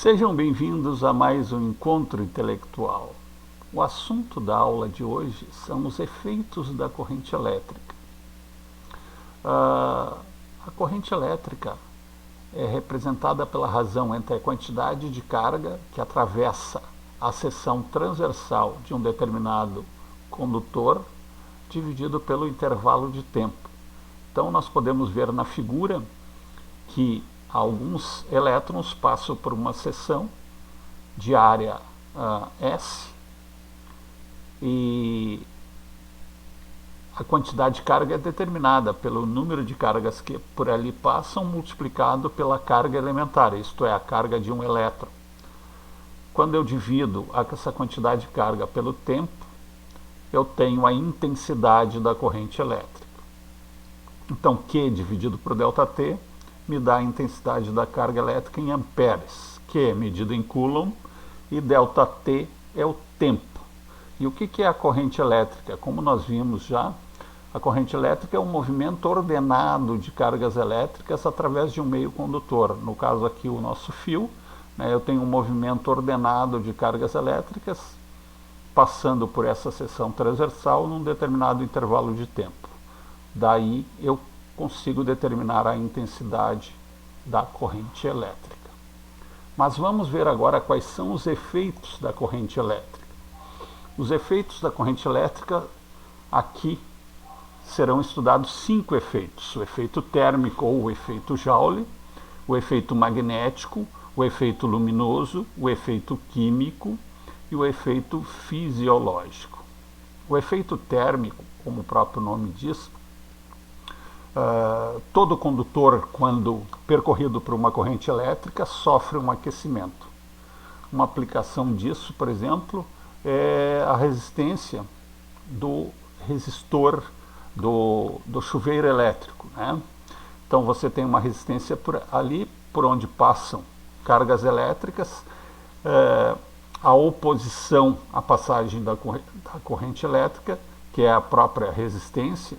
Sejam bem-vindos a mais um encontro intelectual. O assunto da aula de hoje são os efeitos da corrente elétrica. A corrente elétrica é representada pela razão entre a quantidade de carga que atravessa a seção transversal de um determinado condutor dividido pelo intervalo de tempo. Então nós podemos ver na figura que alguns elétrons passam por uma seção de área S e a quantidade de carga é determinada pelo número de cargas que por ali passam multiplicado pela carga elementar, isto é, a carga de um elétron. Quando eu divido essa quantidade de carga pelo tempo, eu tenho a intensidade da corrente elétrica. Então, Q dividido por ΔT me dá a intensidade da carga elétrica em amperes, que é medido em Coulomb, e ΔT é o tempo. E o que é a corrente elétrica? Como nós vimos já, a corrente elétrica é um movimento ordenado de cargas elétricas através de um meio condutor. No caso aqui, o nosso fio, eu tenho um movimento ordenado de cargas elétricas passando por essa seção transversal num determinado intervalo de tempo. Daí eu consigo determinar a intensidade da corrente elétrica. Mas vamos ver agora quais são os efeitos da corrente elétrica. Os efeitos da corrente elétrica, aqui serão estudados 5 efeitos: o efeito térmico ou o efeito Joule, o efeito magnético, o efeito luminoso, o efeito químico e o efeito fisiológico. O efeito térmico, como o próprio nome diz, todo condutor, quando percorrido por uma corrente elétrica, sofre um aquecimento. Uma aplicação disso, por exemplo, é a resistência do resistor do chuveiro elétrico, Então você tem uma resistência ali por onde passam cargas elétricas, a oposição à passagem da corrente elétrica, que é a própria resistência,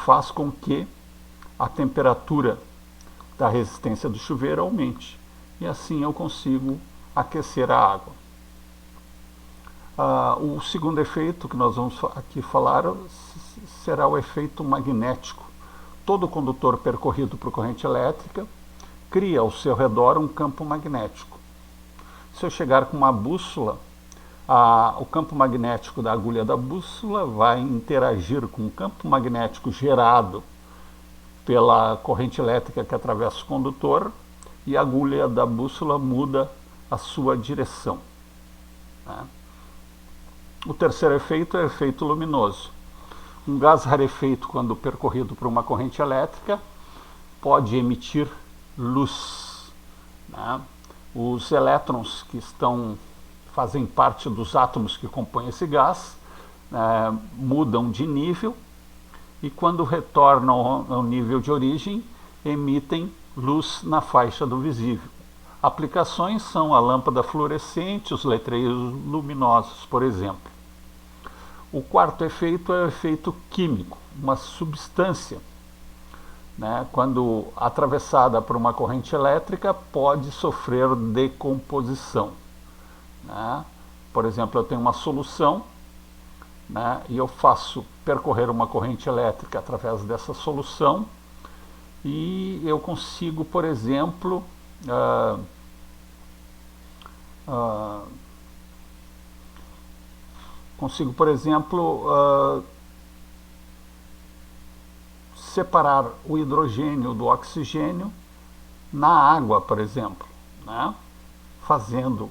faz com que a temperatura da resistência do chuveiro aumente. E assim eu consigo aquecer a água. O segundo efeito que nós vamos aqui falar será o efeito magnético. Todo condutor percorrido por corrente elétrica cria ao seu redor um campo magnético. Se eu chegar com uma bússola, o campo magnético da agulha da bússola vai interagir com o campo magnético gerado pela corrente elétrica que atravessa o condutor e a agulha da bússola muda a sua direção. O terceiro efeito é o efeito luminoso. Um gás rarefeito, quando percorrido por uma corrente elétrica, pode emitir luz. Os elétrons que fazem parte dos átomos que compõem esse gás mudam de nível e, quando retornam ao nível de origem, emitem luz na faixa do visível. Aplicações são a lâmpada fluorescente, os letreiros luminosos, por exemplo. O quarto efeito é o efeito químico. Uma substância, quando atravessada por uma corrente elétrica, pode sofrer decomposição. Por exemplo, eu tenho uma solução, e eu faço percorrer uma corrente elétrica através dessa solução e eu consigo, por exemplo, separar o hidrogênio do oxigênio na água, por exemplo, fazendo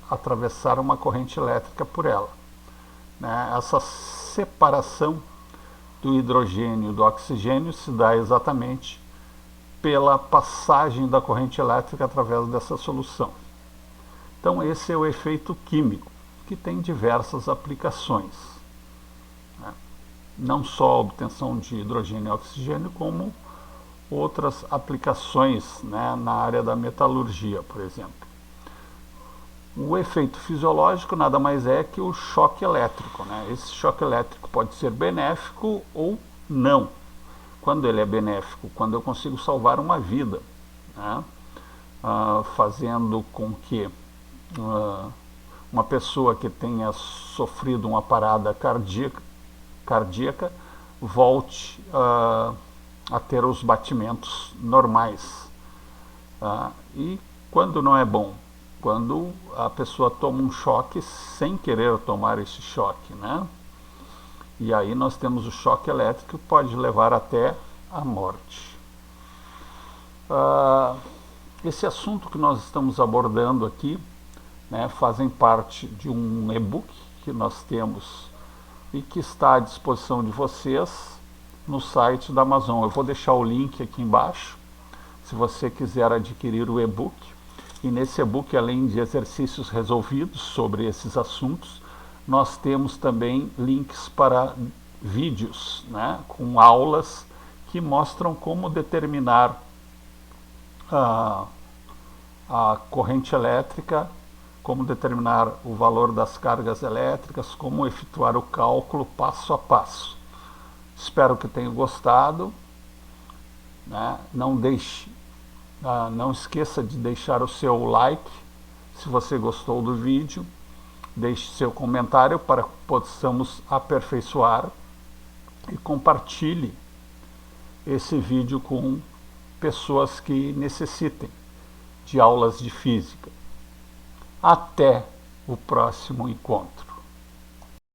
atravessar uma corrente elétrica por ela. Essa separação do hidrogênio do oxigênio se dá exatamente pela passagem da corrente elétrica através dessa solução. Então esse é o efeito químico, que tem diversas aplicações. Não só a obtenção de hidrogênio e oxigênio, como outras aplicações na área da metalurgia, por exemplo. O efeito fisiológico nada mais é que o choque elétrico. Esse choque elétrico pode ser benéfico ou não. Quando ele é benéfico? Quando eu consigo salvar uma vida. fazendo com que uma pessoa que tenha sofrido uma parada cardíaca volte a ter os batimentos normais. E quando não é bom? Quando a pessoa toma um choque sem querer tomar esse choque, né? E aí nós temos o choque elétrico que pode levar até a morte. Esse assunto que nós estamos abordando aqui, né, fazem parte de um e-book que nós temos e que está à disposição de vocês no site da Amazon. Eu vou deixar o link aqui embaixo, se você quiser adquirir o e-book. E nesse e-book, além de exercícios resolvidos sobre esses assuntos, nós temos também links para vídeos, né, com aulas que mostram como determinar a corrente elétrica, como determinar o valor das cargas elétricas, como efetuar o cálculo passo a passo. Espero que tenham gostado, né? Não esqueça de deixar o seu like se você gostou do vídeo, deixe seu comentário para que possamos aperfeiçoar e compartilhe esse vídeo com pessoas que necessitem de aulas de física. Até o próximo encontro.